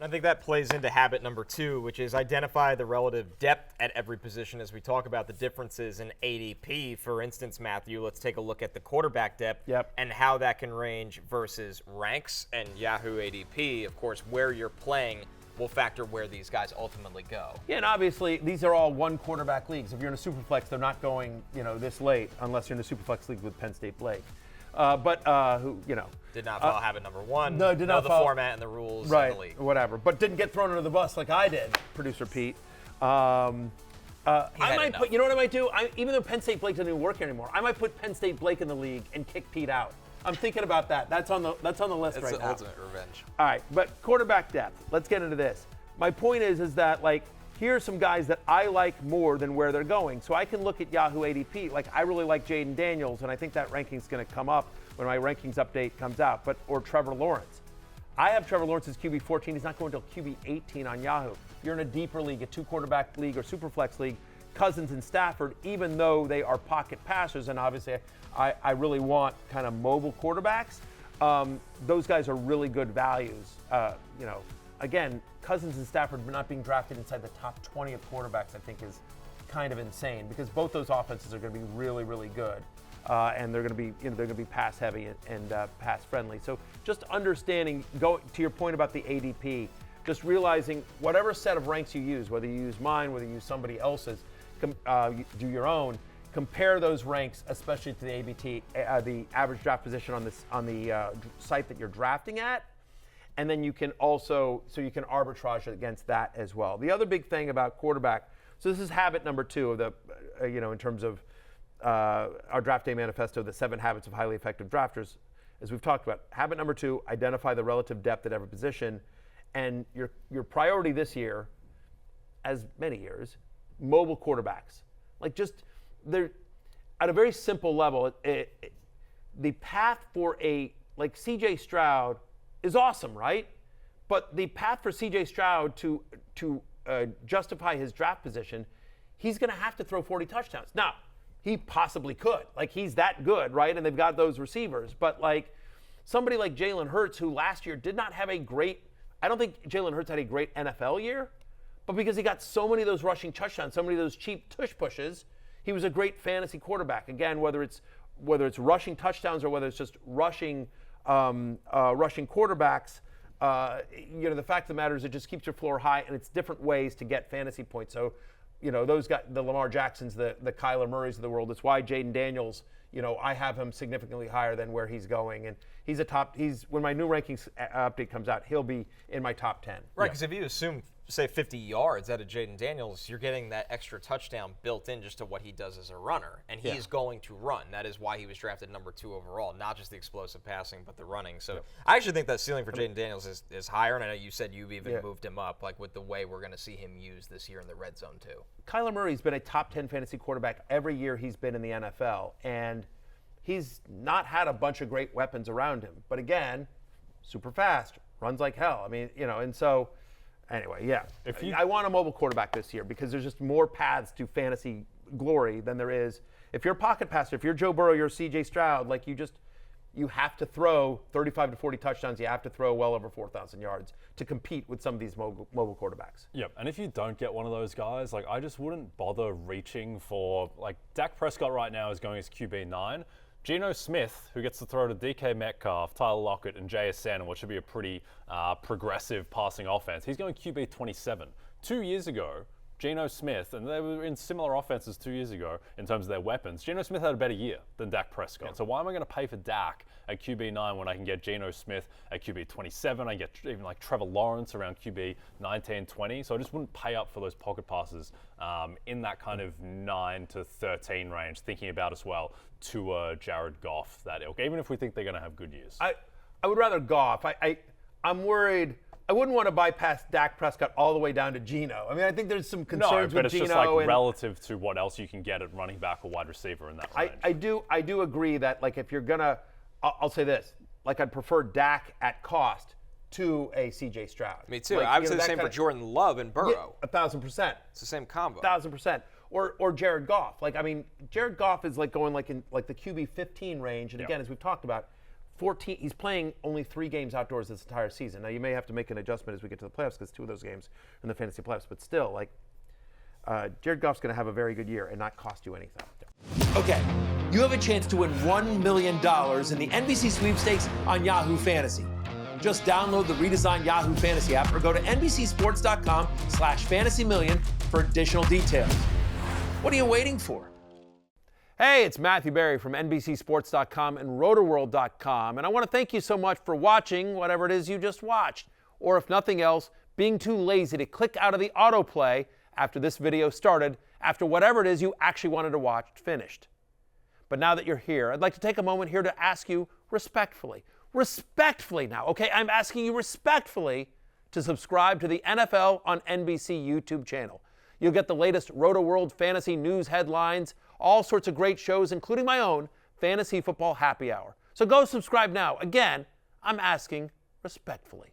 I think that plays into habit number 2, which is identify the relative depth at every position as we talk about the differences in ADP. For instance, Matthew, let's take a look at the quarterback depth and how that can range versus ranks. And Yahoo ADP, of course, where you're playing will factor where these guys ultimately go. Yeah, and obviously these are all one quarterback leagues. If you're in a superflex, they're not going, this late unless you're in a superflex league with Penn State Blake. Who did not follow habit number 1. No, did not the follow format and the rules right, of the league. Whatever. But didn't get thrown under the bus like I did, producer Pete. I might put, you know what I might do? Even though Penn State Blake doesn't even work here anymore, I might put Penn State Blake in the league and kick Pete out. I'm thinking about that. That's on the list right now. It's the ultimate revenge. All right, but quarterback depth. Let's get into this. My point is that here are some guys that I like more than where they're going. So I can look at Yahoo ADP. I really like Jaden Daniels, and I think that ranking's going to come up when my rankings update comes out. Or Trevor Lawrence. I have Trevor Lawrence as QB 14. He's not going until QB 18 on Yahoo. You're in a deeper league, a 2-quarterback league or superflex league. Cousins and Stafford, even though they are pocket passers, and obviously I really want kind of mobile quarterbacks. Those guys are really good values. Again, Cousins and Stafford not being drafted inside the top 20 of quarterbacks, I think, is kind of insane because both those offenses are going to be really, really good, and they're going to be pass heavy and pass friendly. So just understanding, go to your point about the ADP, just realizing whatever set of ranks you use, whether you use mine, whether you use somebody else's, do your own. Compare those ranks, especially to the ABT, the average draft position on the site that you're drafting at. And then you can also, so you can arbitrage against that as well. The other big thing about quarterback, so this is habit number 2 of the, in terms of our draft day manifesto, the 7 habits of highly effective drafters, as we've talked about. Habit number 2, identify the relative depth at every position. And your priority this year, as many years, mobile quarterbacks. They're at a very simple level, the path for like CJ Stroud is awesome, right? But the path for CJ Stroud to justify his draft position, he's going to have to throw 40 touchdowns. Now, he possibly could. He's that good, right? And they've got those receivers. But somebody like Jalen Hurts, who last year did not have I don't think Jalen Hurts had a great NFL year, but because he got so many of those rushing touchdowns, so many of those cheap tush pushes, he was a great fantasy quarterback. Again, whether it's rushing touchdowns or whether it's just rushing quarterbacks, the fact of the matter is it just keeps your floor high, and it's different ways to get fantasy points. So, those guys, the Lamar Jacksons, the Kyler Murrays of the world. It's why Jaden Daniels, I have him significantly higher than where he's going, and when my new rankings update comes out, he'll be in my top 10. Right, because if you assume, say, 50 yards out of Jaden Daniels, you're getting that extra touchdown built in just to what he does as a runner, and he is going to run. That is why he was drafted number 2 overall, not just the explosive passing, but the running. So I actually think that ceiling for Jaden Daniels is higher, and I know you said you've even moved him up, with the way we're going to see him used this year in the red zone too. Kyler Murray's been a top 10 fantasy quarterback every year he's been in the NFL, and he's not had a bunch of great weapons around him. But again, super fast, runs like hell. And so anyway, I want a mobile quarterback this year because there's just more paths to fantasy glory than there is. If you're a pocket passer, if you're Joe Burrow, you're CJ Stroud, you have to throw 35 to 40 touchdowns. You have to throw well over 4,000 yards to compete with some of these mobile quarterbacks. Yep, and if you don't get one of those guys, I just wouldn't bother reaching for, Dak Prescott right now is going as QB9. Geno Smith, who gets to throw to DK Metcalf, Tyler Lockett, and JSN, which should be a pretty progressive passing offense. He's going QB 27. 2 years ago, Geno Smith, and they were in similar offenses 2 years ago in terms of their weapons. Geno Smith had a better year than Dak Prescott. Yeah. So why am I going to pay for Dak at QB9 when I can get Geno Smith at QB 27? I get even Trevor Lawrence around QB 19, 20. So I just wouldn't pay up for those pocket passes in that kind of 9 to 13 range, thinking about as well to Jared Goff, that ilk, even if we think they're going to have good years. I would rather Goff. I'm worried. I wouldn't want to bypass Dak Prescott all the way down to Geno. I think there's some concerns with Geno. No, but it's just relative to what else you can get at running back or wide receiver in that range. I do agree that if you're gonna, I'll say this, I'd prefer Dak at cost to a CJ Stroud. Me too. I would say the same for Jordan Love and Burrow. 1,000%. It's the same combo. 1,000%. Or Jared Goff. Jared Goff is going in the QB 15 range, and again, as we've talked about, 14. He's playing only 3 games outdoors this entire season. Now, you may have to make an adjustment as we get to the playoffs because 2 of those games are in the fantasy playoffs. But still, like, Jared Goff's going to have a very good year and not cost you anything. Okay, you have a chance to win $1 million in the NBC sweepstakes on Yahoo Fantasy. Just download the redesigned Yahoo Fantasy app or go to NBCSports.com/fantasymillion for additional details. What are you waiting for? Hey, it's Matthew Berry from NBCSports.com and Rotoworld.com, and I want to thank you so much for watching whatever it is you just watched, or if nothing else, being too lazy to click out of the autoplay after this video started, after whatever it is you actually wanted to watch finished. But now that you're here, I'd like to take a moment here to ask you respectfully now, okay? I'm asking you respectfully to subscribe to the NFL on NBC YouTube channel. You'll get the latest Roto-World fantasy news headlines, all sorts of great shows, including my own Fantasy Football Happy Hour. So go subscribe now. Again, I'm asking respectfully.